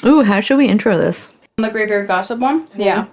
Ooh, how should we intro this? The graveyard gossip one? Yeah.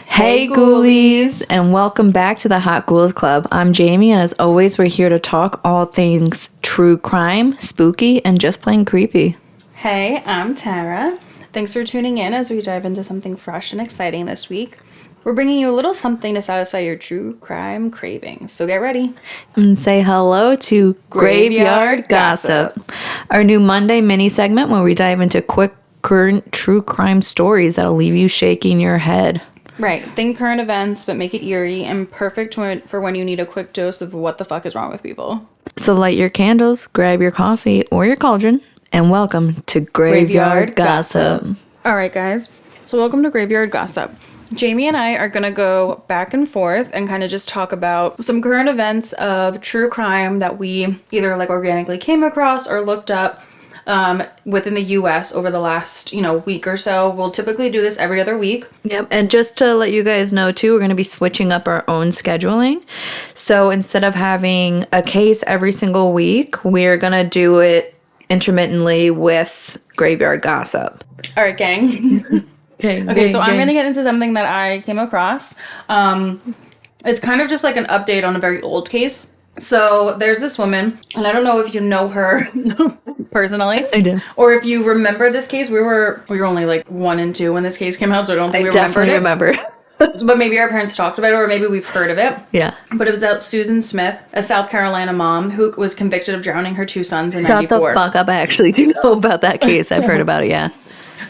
Hey, ghoulies, and welcome back to the Hot Ghouls Club. I'm Jamie, and as always, we're here to talk all things true crime, spooky, and just plain creepy. Hey, I'm Tara. Thanks for tuning in as we dive into something fresh and exciting this week. We're bringing you a little something to satisfy your true crime cravings. So get ready. And say hello to Graveyard Gossip, our new Monday mini segment where we dive into quick, current true crime stories that'll leave you shaking your head. Right. Think current events, but make it eerie and perfect for when you need a quick dose of what the fuck is wrong with people. So light your candles, grab your coffee or your cauldron, and welcome to Graveyard Gossip. All right, guys. So welcome to Graveyard Gossip. Jamie and I are going to go back and forth and kind of just talk about some current events of true crime that we either like organically came across or looked up within the U.S. over the last, week or so. We'll typically do this every other week. Yep. And just to let you guys know, too, we're going to be switching up our own scheduling. So instead of having a case every single week, we're going to do it intermittently with Graveyard Gossip. All right, gang. Okay, so I'm going to get into something that I came across. It's kind of just like an update on a very old case. So there's this woman, and I don't know if you know her personally. I do. Or if you remember this case. We were only like 1 and 2 when this case came out, so I don't think we definitely remember. But maybe our parents talked about it, or maybe we've heard of it. Yeah. But it was about Susan Smith, a South Carolina mom who was convicted of drowning her 2 sons in 94. Shut the fuck up. I actually do know about that case. I've heard about it, yeah.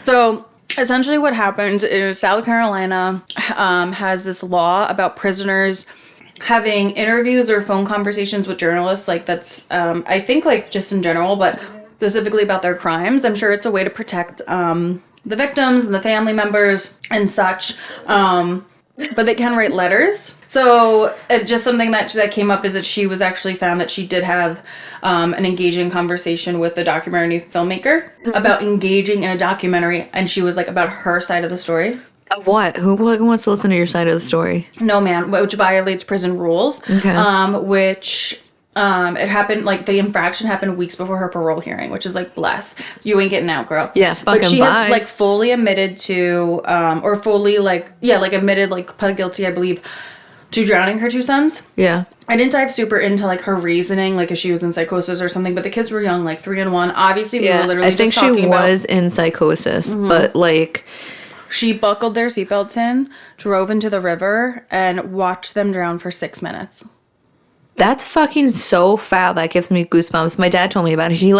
So essentially what happened is South Carolina has this law about prisoners having interviews or phone conversations with journalists. Like that's, I think like just in general, but specifically about their crimes. I'm sure it's a way to protect the victims and the family members and such. But they can write letters. So just something that came up is that she was actually found that she did have an engaging conversation with the documentary filmmaker about engaging in a documentary. And she was like about her side of the story. What? Who wants to listen to your side of the story? No, man, which violates prison rules. Okay. It happened, like, the infraction happened weeks before her parole hearing, which is, like, bless. You ain't getting out, girl. Yeah, but she bye. has, like, fully admitted to, or fully, like, admitted, like, pled guilty, I believe, to drowning her 2 sons. Yeah. I didn't dive super into, like, her reasoning, like, if she was in psychosis or something, but the kids were young, like, 3 and 1. Obviously, we were literally just talking about... I think she was in psychosis, but, like... She buckled their seatbelts in, drove into the river, and watched them drown for 6 minutes. That's fucking so foul. That gives me goosebumps. My dad told me about it. He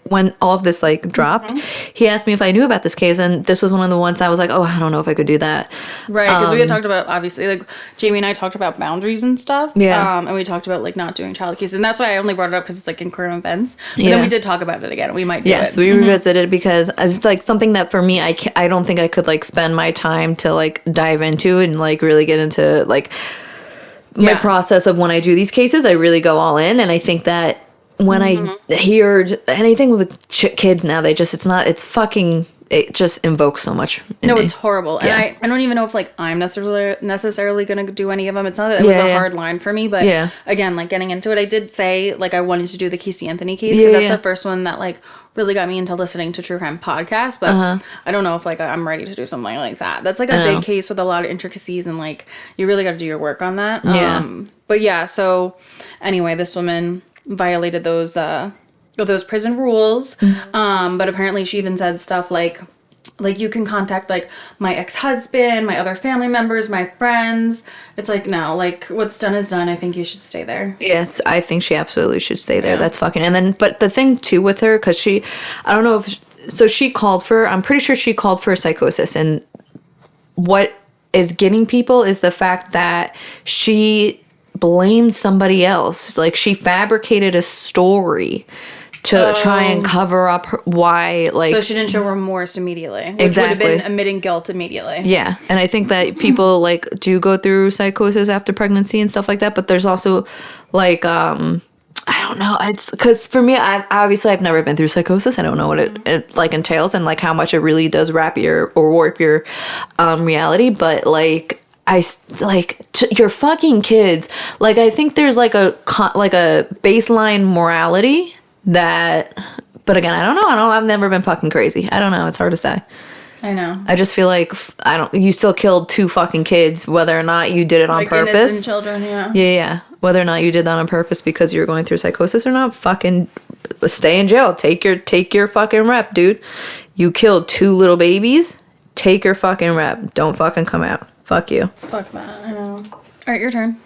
when all of this like dropped, he asked me if I knew about this case, and this was one of the ones I was like, oh, I don't know if I could do that. Right, because we had talked about, obviously, like, Jamie and I talked about boundaries and stuff. Yeah. And we talked about, like, not doing child cases. And that's why I only brought it up, because it's, like, in current events. But then we did talk about it again. We might do it. Yes, we revisited because it's, like, something that, for me, I don't think I could, like, spend my time to, like, dive into and, like, really get into, like... my process of when I do these cases, I really go all in. And I think that when I hear anything with kids now, it just invokes so much. No, it's horrible. Yeah. And I don't even know if like I'm necessarily going to do any of them. It's not that it was a hard line for me, but again, like getting into it, I did say like I wanted to do the Casey Anthony case because that's the first one that like really got me into listening to true crime podcasts, but I don't know if like I'm ready to do something like that. That's like a big case with a lot of intricacies and like you really got to do your work on that. But yeah, so anyway, this woman violated those prison rules, but apparently she even said stuff like you can contact like my ex-husband, my other family members, my friends. It's like, no, like what's done is done. I think you should stay there. Yes, I think she absolutely should stay there. That's fucking... And then, but the thing too with her, because I don't know if... So I'm pretty sure she called for psychosis. And what is getting people is the fact that she blamed somebody else. Like she fabricated a story to try and cover up why, like... So she didn't show remorse immediately. Which exactly. would have been admitting guilt immediately. Yeah. And I think that people, like, do go through psychosis after pregnancy and stuff like that. But there's also, like, I don't know. It's... Because for me, I've never been through psychosis. I don't know what it like, entails and, like, how much it really does warp your reality. But, like... your fucking kids. Like, I think there's, like, a baseline morality that But again, I don't know. I've never been fucking crazy. I don't know. It's hard to say. I know. I just feel like you still killed 2 fucking kids, whether or not you did it on purpose. Innocent children, yeah. Yeah. Whether or not you did that on purpose because you were going through psychosis or not, fucking stay in jail. Take your fucking rep, dude. You killed 2 little babies. Take your fucking rep. Don't fucking come out. Fuck you. Fuck that. I know. All right, your turn.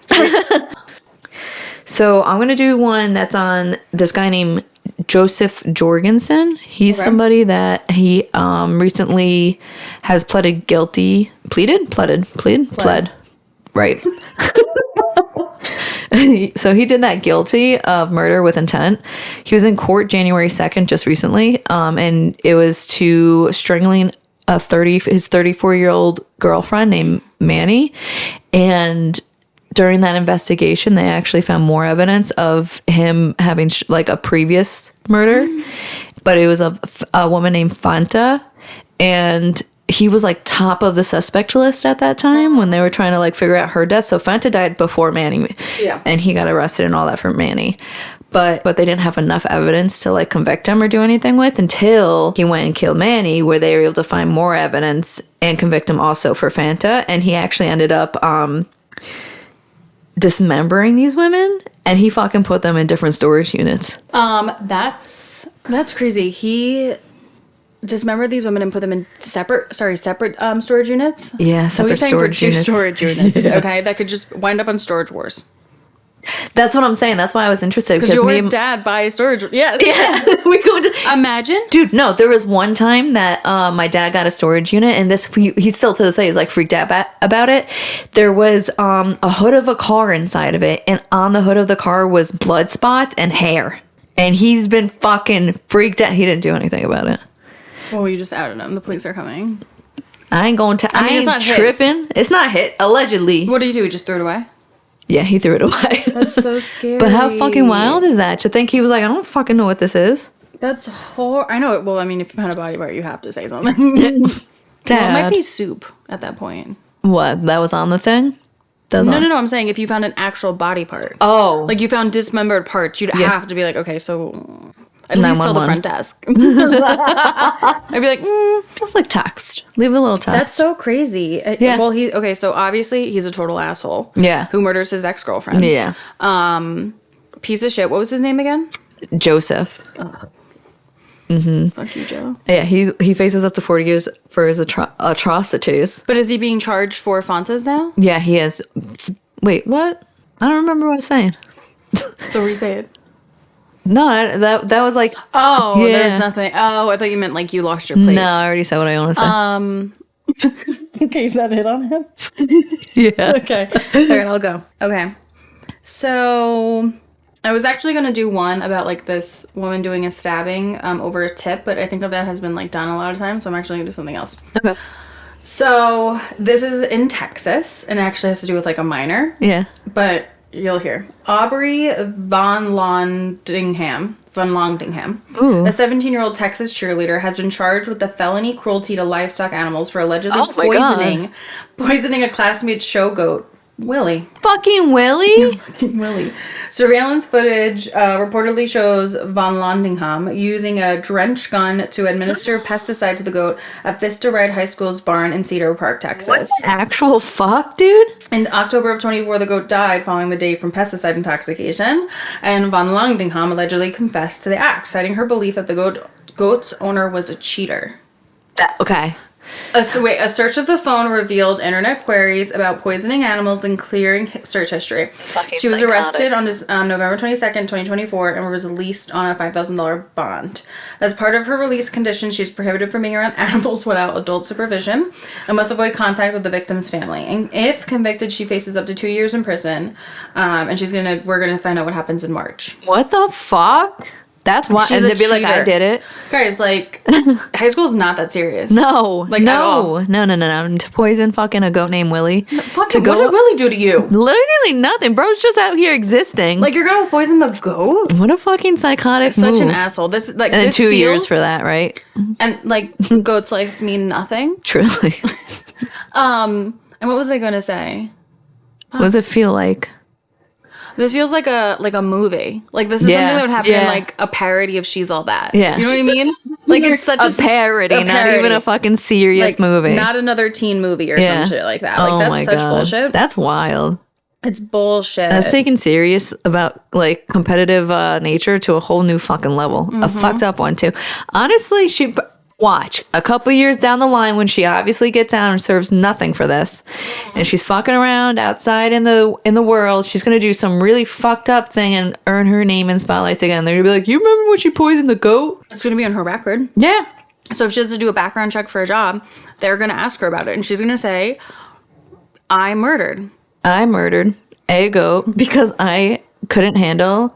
So I'm going to do one that's on this guy named Joseph Jorgensen. He's somebody that he recently has pled. Right. So he did that guilty of murder with intent. He was in court January 2nd, just recently, and it was to strangling his 34-year-old girlfriend named Manny. And during that investigation, they actually found more evidence of him having like a previous murder, but it was a woman named Fanta, and he was like top of the suspect list at that time when they were trying to like figure out her death. So Fanta died before Manny, and he got arrested and all that for Manny. But they didn't have enough evidence to like convict him or do anything with until he went and killed Manny, where they were able to find more evidence and convict him also for Fanta. And he actually ended up dismembering these women, and he fucking put them in different storage units. That's crazy. He dismembered these women and put them in separate storage units. Yeah, so he's paying for 2 storage units. Yeah. Okay, that could just wind up on Storage Wars. That's what I'm saying. That's why I was interested. Because your dad buys storage. Yes. Yeah. We go to imagine, dude. No, there was one time that my dad got a storage unit, and he still to this day is like freaked out about it. There was a hood of a car inside of it, and on the hood of the car was blood spots and hair. And he's been fucking freaked out. He didn't do anything about it. Well, you just outed him. The police are coming. I ain't going to. I ain't tripping. It's not hit. Allegedly. What do? You just threw it away? Yeah, he threw it away. That's so scary. But how fucking wild is that? To think he was like, I don't fucking know what this is. That's I know it. Well, I mean, if you found a body part, you have to say something. Dad. Well, it might be soup at that point. What? That was on the thing? No. I'm saying if you found an actual body part. Oh. Like you found dismembered parts, you'd have to be like, okay, so at least tell the front desk. I'd be like, just like text. Leave a little text. That's so crazy. Yeah. Well, so obviously he's a total asshole. Yeah. Who murders his ex-girlfriends. Yeah. Piece of shit. What was his name again? Joseph. Fuck you, Joe. Yeah, he faces up to 40 years for his atrocities. But is he being charged for Fantas now? Yeah, he is. Wait, what? I don't remember what I was saying. So re-say it. No, that was like... Oh, yeah. There's nothing. Oh, I thought you meant like you lost your place. No, I already said what I want to say. Okay, is that hit on him? Yeah. Okay. All right, I'll go. Okay. So... I was actually going to do one about like this woman doing a stabbing over a tip, but I think that has been like done a lot of times, so I'm actually going to do something else. Okay. So this is in Texas, and it actually has to do with like a minor. Yeah. But you'll hear. Aubrey Von Londingham, a 17-year-old Texas cheerleader, has been charged with the felony cruelty to livestock animals for allegedly poisoning a classmate's show goat. Willie. Fucking Willie? Willie. Surveillance footage reportedly shows Von Londingham using a drench gun to administer pesticide to the goat at Vista Ride High School's barn in Cedar Park, Texas. What the actual fuck, dude? In October of 24, the goat died following the day from pesticide intoxication, and Von Londingham allegedly confessed to the act, citing her belief that the goat's owner was a cheater. Okay. A search of the phone revealed internet queries about poisoning animals and clearing search history. She was arrested on November 22nd, 2024, and was released on a $5,000 bond. As part of her release conditions, she's prohibited from being around animals without adult supervision and must avoid contact with the victim's family. And if convicted, she faces up to 2 years in prison. And we're gonna find out what happens in March. What the fuck? That's why. And they'd be like, I did it. Guys, like, high school is not that serious. No. Like, no. To poison fucking a goat named Willie. What did Willie do to you? Literally nothing. Bro's just out here existing. Like, you're gonna poison the goat? What a fucking psychotic move. Such an asshole. This, like, and then 2 years for that, right? And, like, goats' life mean nothing. Truly. And what was I gonna say? What does it feel like? This feels like a movie. Like, this is something that would happen in, like, a parody of She's All That. Yeah. You know what I mean? Like, it's such a parody, not even a fucking serious like, movie. Not another teen movie or some shit like that. Like, that's such bullshit. That's wild. It's bullshit. That's taken serious about, like, competitive nature to a whole new fucking level. A fucked up one, too. Honestly, watch a couple years down the line when she obviously gets out and serves nothing for this, and she's fucking around outside in the world. She's gonna do some really fucked up thing and earn her name in spotlights again. They're gonna be like, "You remember when she poisoned the goat?" It's gonna be on her record. Yeah. So if she has to do a background check for a job, they're gonna ask her about it, and she's gonna say, "I murdered a goat because I couldn't handle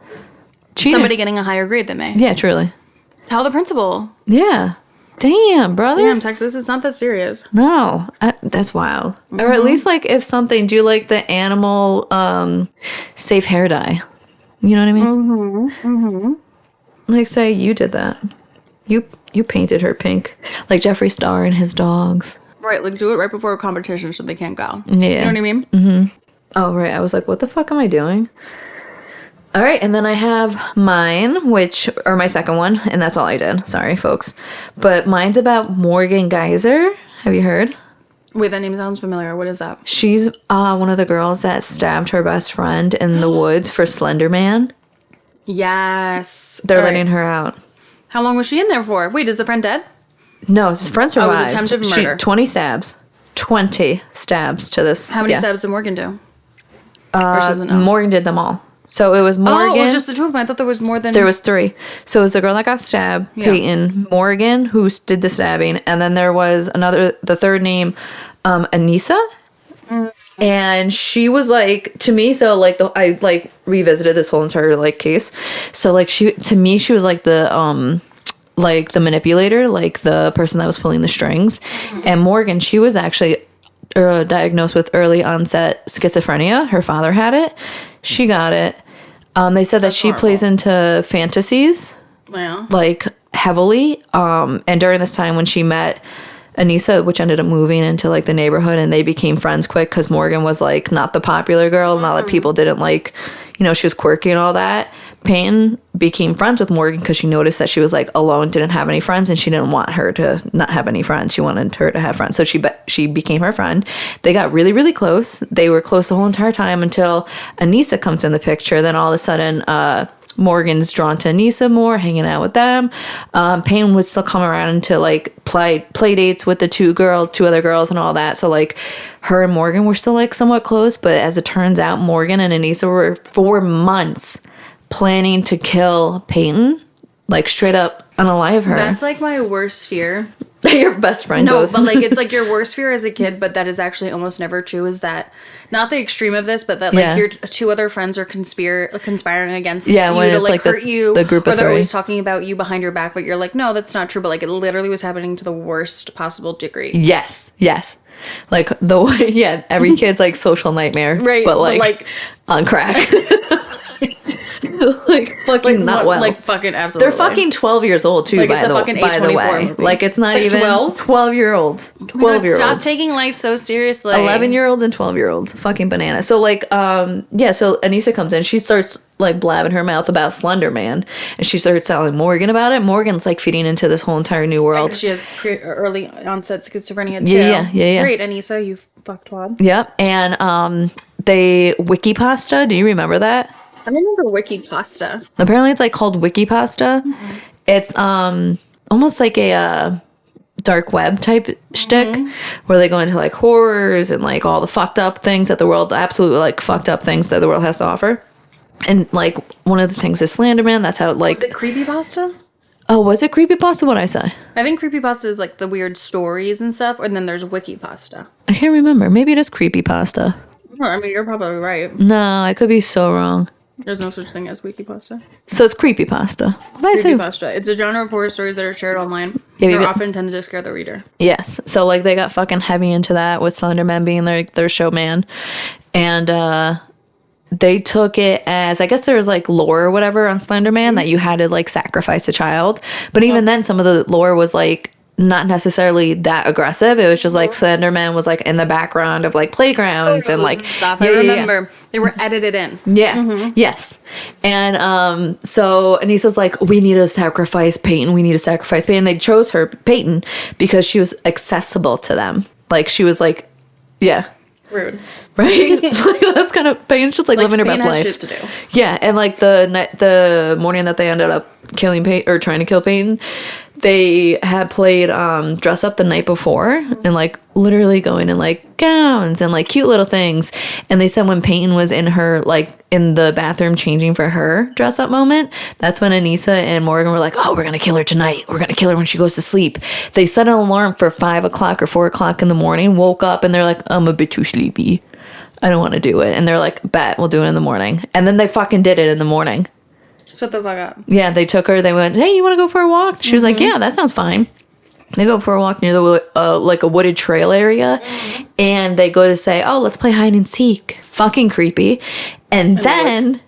cheating." Somebody getting a higher grade than me. Yeah, truly. Tell the principal. Yeah. Damn, brother. Damn, Texas, it's not that serious. No, that's wild. Or at least, like, if something, do like the animal safe hair dye. You know what I mean? Like, say you did that. You painted her pink. Like Jeffree Star and his dogs. Right, like, do it right before a competition so they can't go. Yeah. You know what I mean? Oh, right. I was like, what the fuck am I doing? All right, and then I have mine, or my second one, and that's all I did. Sorry, folks. But mine's about Morgan Geyser. Have you heard? Wait, that name sounds familiar. What is that? She's one of the girls that stabbed her best friend in the woods for Slender Man. Yes. They're letting her out. How long was she in there for? Wait, is the friend dead? No, his friend survived. Oh, it was attempted murder. 20 stabs. 20 stabs to this. How many stabs did Morgan do? Morgan did them all. So it was Morgan. Oh, it was just the two of them. I thought there was more than... There was 3. So it was the girl that got stabbed, Peyton, Morgan, who did the stabbing, and then there was the third name, Anissa. And she was like, to me, so like I like revisited this whole entire like case. So like she was like the manipulator, like the person that was pulling the strings. And Morgan, she was actually diagnosed with early onset schizophrenia. Her father had it. She got it. They said that she plays into fantasies, like heavily. And during this time when she met Anissa, which ended up moving into like the neighborhood, and they became friends quick because Morgan was like not the popular girl, not that people didn't like, she was quirky and all that. Peyton became friends with Morgan because she noticed that she was like alone, didn't have any friends, and she didn't want her to not have any friends. She wanted her to have friends, so she became her friend. They got really, really close. They were close the whole entire time until Anissa comes in the picture. Then all of a sudden, Morgan's drawn to Anissa more, hanging out with them. Payne would still come around to like play dates with the two other girls and all that. So like her and Morgan were still like somewhat close, but as it turns out, Morgan and Anissa were 4 months planning to kill Peyton, like straight up unalive her. That's like my worst fear. Your best friend goes. No, but like it's like your worst fear as a kid, but that is actually almost never true. Is that not the extreme of this, but that like your 2 other friends are conspiring against you to like hurt you, the group of or they're 3. always talking about you behind your back, but you're like, no, that's not true. But like it literally was happening to the worst possible degree. Yes. Like every kid's like social nightmare, right? But like on crack. Like fucking not well. Like fucking absolutely. They're fucking 12 years old too, like by the way. Movie. Like it's not like even 12-year-olds. 12-year-olds. Stop taking life so seriously. 11-year-olds and 12-year-olds. Fucking banana. So like so Anissa comes in, she starts like blabbing her mouth about Slender Man, and she starts telling Morgan about it. Morgan's like feeding into this whole entire new world. She has early onset schizophrenia too. Yeah. Great, Anissa, you fucktwad. Yep. And they wiki pasta. Do you remember that? I remember wiki pasta. Apparently it's like called wiki pasta. Mm-hmm. It's almost like a dark web type shtick where they go into like horrors and like all the fucked up things that the world, absolutely like fucked up things that the world has to offer. And like one of the things is Slenderman. That's how it like... Was it creepypasta? Oh, was it creepypasta? What'd I say? I think creepypasta is like the weird stories and stuff, and then there's wiki pasta. I can't remember. Maybe it is creepypasta. I mean, you're probably right. No, I could be so wrong. There's no such thing as wiki pasta. So it's creepypasta. Creepypasta. It's a genre of horror stories that are shared online. They're often intended to scare the reader. Yes. So like they got fucking heavy into that with Slenderman being their showman. And they took it as, I guess there was like lore or whatever on Slenderman that you had to like sacrifice a child. But even then some of the lore was like not necessarily that aggressive. It was just like Slender Man was like in the background of like playgrounds and like stuff. I remember they were edited in. Yeah. Yes. And so Anissa's like, we need to sacrifice Peyton. We need to sacrifice Peyton. They chose her, Peyton, because she was accessible to them. Like she was like, yeah. Rude. Right? Like that's kind of Peyton's just like living her best life. Shit to do. Yeah, and like the morning that they ended up killing Peyton or trying to kill Peyton, they had played Dress Up the Night Before and like literally going in like gowns and like cute little things. And they said when Peyton was in her like in the bathroom changing for her dress up moment, that's when Anissa and Morgan were like, oh, we're gonna kill her tonight. We're gonna kill her when she goes to sleep. They set an alarm for 5 o'clock or 4 o'clock in the morning, woke up and they're like, I'm a bit too sleepy. I don't want to do it. And they're like, bet, we'll do it in the morning. And then they fucking did it in the morning. Shut the fuck up. Yeah, they took her. They went, hey, you want to go for a walk? She was like, yeah, that sounds fine. They go for a walk near the like a wooded trail area. And they go to say, oh, let's play hide and seek. Fucking creepy. And then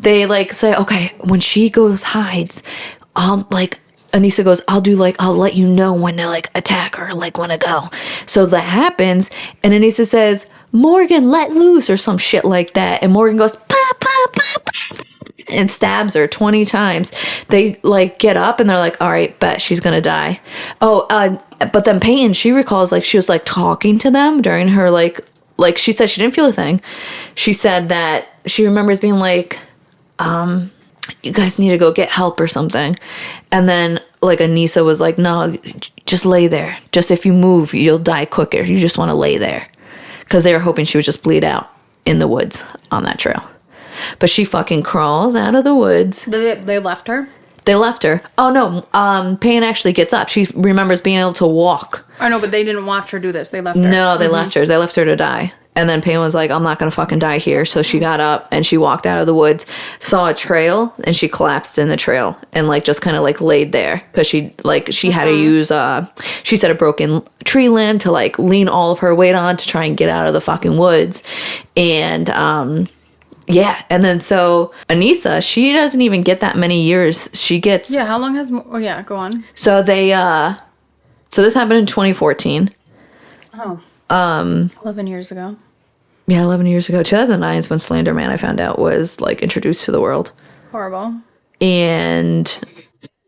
they like say, okay, when she goes hides, I'll like, Anissa goes, I'll let you know when to like attack her, like when to go. So that happens. And Anissa says, Morgan, let loose or some shit like that. And Morgan goes, pa, pa, pa, pa, and stabs her 20 times. They like get up and they're like, all right, bet she's gonna die. Oh, but then Peyton, she recalls like she was like talking to them during her like she said she didn't feel a thing. She said that she remembers being like, you guys need to go get help or something. And then like Anissa was like, no, just lay there. Just if you move, you'll die quicker. You just want to lay there. Because they were hoping she would just bleed out in the woods on that trail. But she fucking crawls out of the woods. They left her? They left her. Oh, no. Payne actually gets up. She remembers being able to walk. I know, but they didn't watch her do this. They left her. No, they left her. They left her to die. And then Payne was like, I'm not going to fucking die here. So she got up and she walked out of the woods, saw a trail, and she collapsed in the trail and like just kind of like laid there. Because she had to use, she said a broken tree limb to like lean all of her weight on to try and get out of the fucking woods. And, yeah, and then so Anissa, she doesn't even get that many years. She gets... Yeah, how long has... Oh, yeah, go on. So they, so this happened in 2014. Oh. 11 years ago. Yeah, 11 years ago. 2009 is when Slender Man, I found out, was, like, introduced to the world. Horrible. And,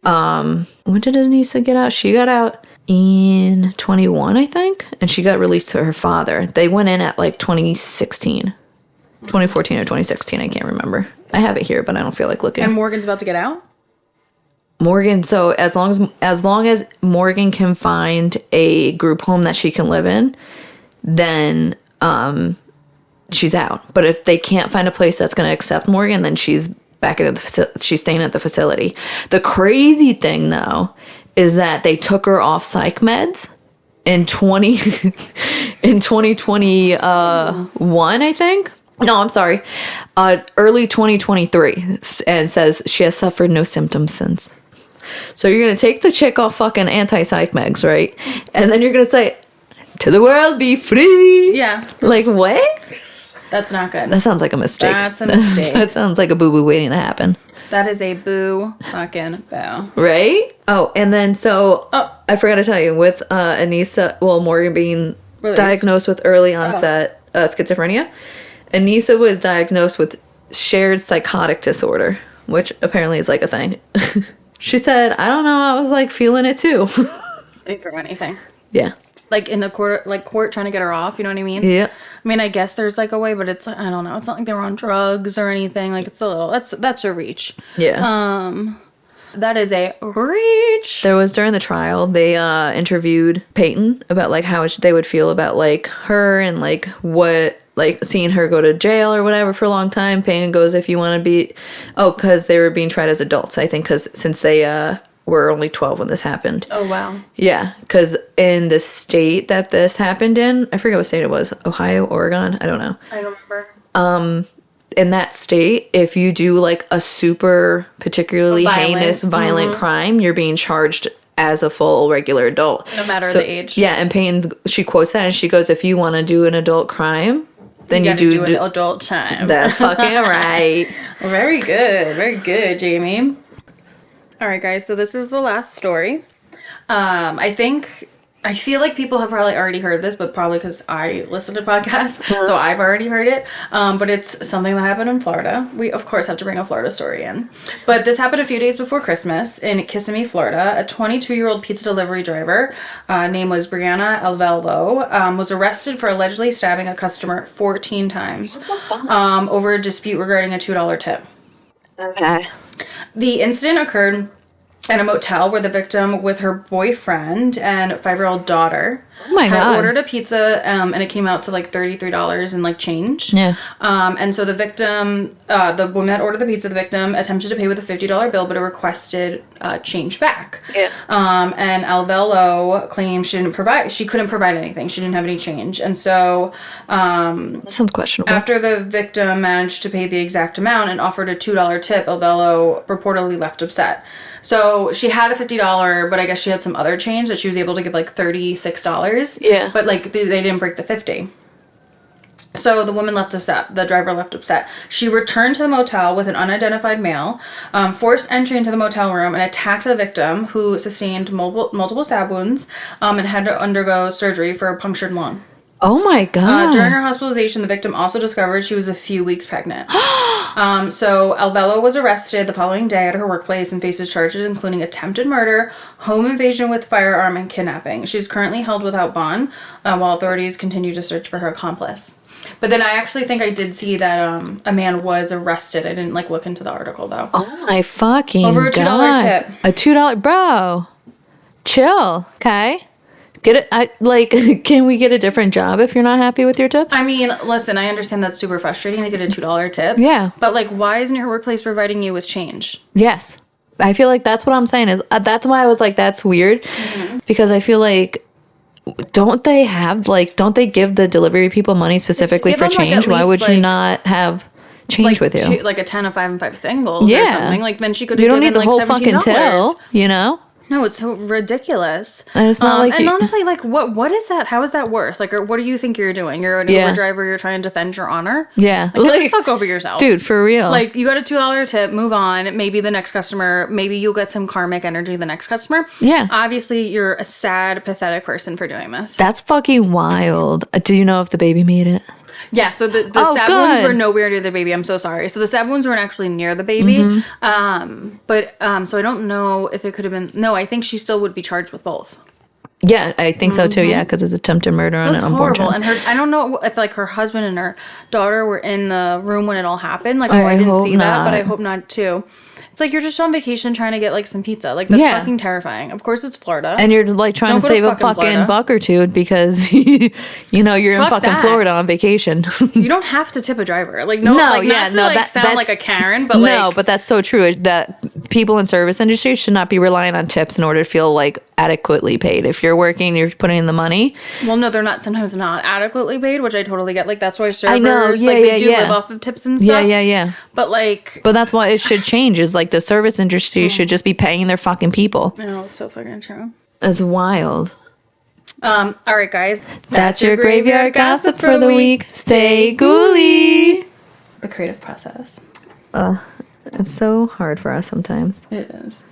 when did Anissa get out? She got out in 21, I think, and she got released to her father. They went in at, like, 2014 or 2016, I can't remember. I have it here, but I don't feel like looking. And Morgan's about to get out? Morgan, so as long as Morgan can find a group home that she can live in, then she's out. But if they can't find a place that's going to accept Morgan, then she's back at she's staying at the facility. The crazy thing though is that they took her off psych meds in 2021, I think. No, I'm sorry. Early 2023, and says she has suffered no symptoms since. So you're going to take the chick off fucking anti-psych megs, right? And then you're going to say, to the world be free. Yeah. Like, what? That's not good. That sounds like a mistake. That's a mistake. That sounds like a boo-boo waiting to happen. That is a boo fucking boo. Right? Oh, and then so, I forgot to tell you, with Anissa, Morgan being diagnosed with early onset schizophrenia, Anissa was diagnosed with shared psychotic disorder, which apparently is like a thing. She said, I don't know, I was like feeling it too. They throw anything. Yeah. Like in the court trying to get her off, you know what I mean? Yeah. I mean, I guess there's like a way, but it's, I don't know. It's not like they were on drugs or anything. Like it's a little, that's a reach. Yeah. That is a reach. There was during the trial, they interviewed Peyton about like how they would feel about like her and like what, like seeing her go to jail or whatever for a long time. Peyton goes, if you want to be, because they were being tried as adults, I think, because since they were only 12 when this happened. Oh, wow. Yeah, because in the state that this happened in, I forget what state it was, Ohio, Oregon, I don't know. I don't remember. In that state, if you do like a super particularly heinous, violent crime, you're being charged as a full regular adult. No matter the age. Yeah, and Payne, she quotes that and she goes, if you want to do an adult crime, then you do an adult time. That's fucking right. Very good. Very good, Jamie. All right, guys. So this is the last story. I feel like people have probably already heard this, but probably because I listen to podcasts, so I've already heard it. But it's something that happened in Florida. We, of course, have to bring a Florida story in. But this happened a few days before Christmas in Kissimmee, Florida. A 22-year-old pizza delivery driver, name was Brianna Alvello, was arrested for allegedly stabbing a customer 14 times over a dispute regarding a $2 tip. Okay. The incident occurred in a motel where the victim with her boyfriend and 5-year-old daughter had ordered a pizza, and it came out to like $33 and like change. Yeah. And so the victim, the woman that ordered the pizza, the victim attempted to pay with a $50 bill, but it requested change back. Yeah. And Alvello claimed she couldn't provide anything. She didn't have any change. And so that sounds questionable. After the victim managed to pay the exact amount and offered a $2 tip, Alvello reportedly left upset. So she had a $50, but I guess she had some other change that she was able to give like $36. Yeah. But like they didn't break the 50. So the woman left upset. The driver left upset. She returned to the motel with an unidentified male, forced entry into the motel room, and attacked the victim, who sustained multiple stab wounds, and had to undergo surgery for a punctured lung. Oh my God. During her hospitalization, the victim also discovered she was a few weeks pregnant. So Alvello was arrested the following day at her workplace and faces charges including attempted murder, home invasion with firearm, and kidnapping. She's currently held without bond while authorities continue to search for her accomplice. But then I actually think I did see that a man was arrested. I didn't like look into the article though. Oh my fucking Over a $2 tip. A $2, bro. Chill, okay? Get it? Can we get a different job if you're not happy with your tips? I mean, listen, I understand that's super frustrating to get a $2 tip. Yeah. But like, why isn't your workplace providing you with change? Yes. I feel like that's what I'm saying is that's why I was like, that's weird. Mm-hmm. Because I feel like, don't they give the delivery people money specifically for change? Why would you not have change with you? Like a 10 of 5 and 5 singles or something. Like then she could have given You don't need the whole $17. fucking till, you know? No, it's so ridiculous. And it's not like and honestly, like, what is that? How is that worth? Like, or what do you think you're doing? You're an Uber driver. You're trying to defend your honor. Yeah, like, get the fuck over yourself, dude. For real. Like, you got a $2 tip. Move on. Maybe the next customer. Maybe you'll get some karmic energy. The next customer. Yeah. Obviously, you're a sad, pathetic person for doing this. That's fucking wild. Do you know if the baby made it? Yeah, so the stab wounds were nowhere near the baby. I'm so sorry. So the stab wounds weren't actually near the baby. Mm-hmm. So I don't know if it could have been. No, I think she still would be charged with both. Yeah, I think so too. Yeah, because it's attempted murder on an unborn child. And I don't know if like her husband and her daughter were in the room when it all happened. Like I didn't see that, but I hope not too. It's like you're just on vacation trying to get like some pizza. Like that's fucking terrifying. Of course it's Florida. And you're like trying to save a fucking buck or two because you're in fucking Florida on vacation. You don't have to tip a driver. Like that sound like a Karen, but like, no, but that's so true. That people in service industry should not be relying on tips in order to feel like adequately paid. If you're working, you're putting in the money. Well, no, they're not sometimes not adequately paid, which I totally get. Like that's why servers they do live off of tips and stuff. Yeah. But that's why it should change. Is like the service industry should just be paying their fucking people. I know, it's so fucking true. It's wild. All right, guys. That's your graveyard gossip for the week. Stay ghouly. The creative process. It's so hard for us sometimes. It is.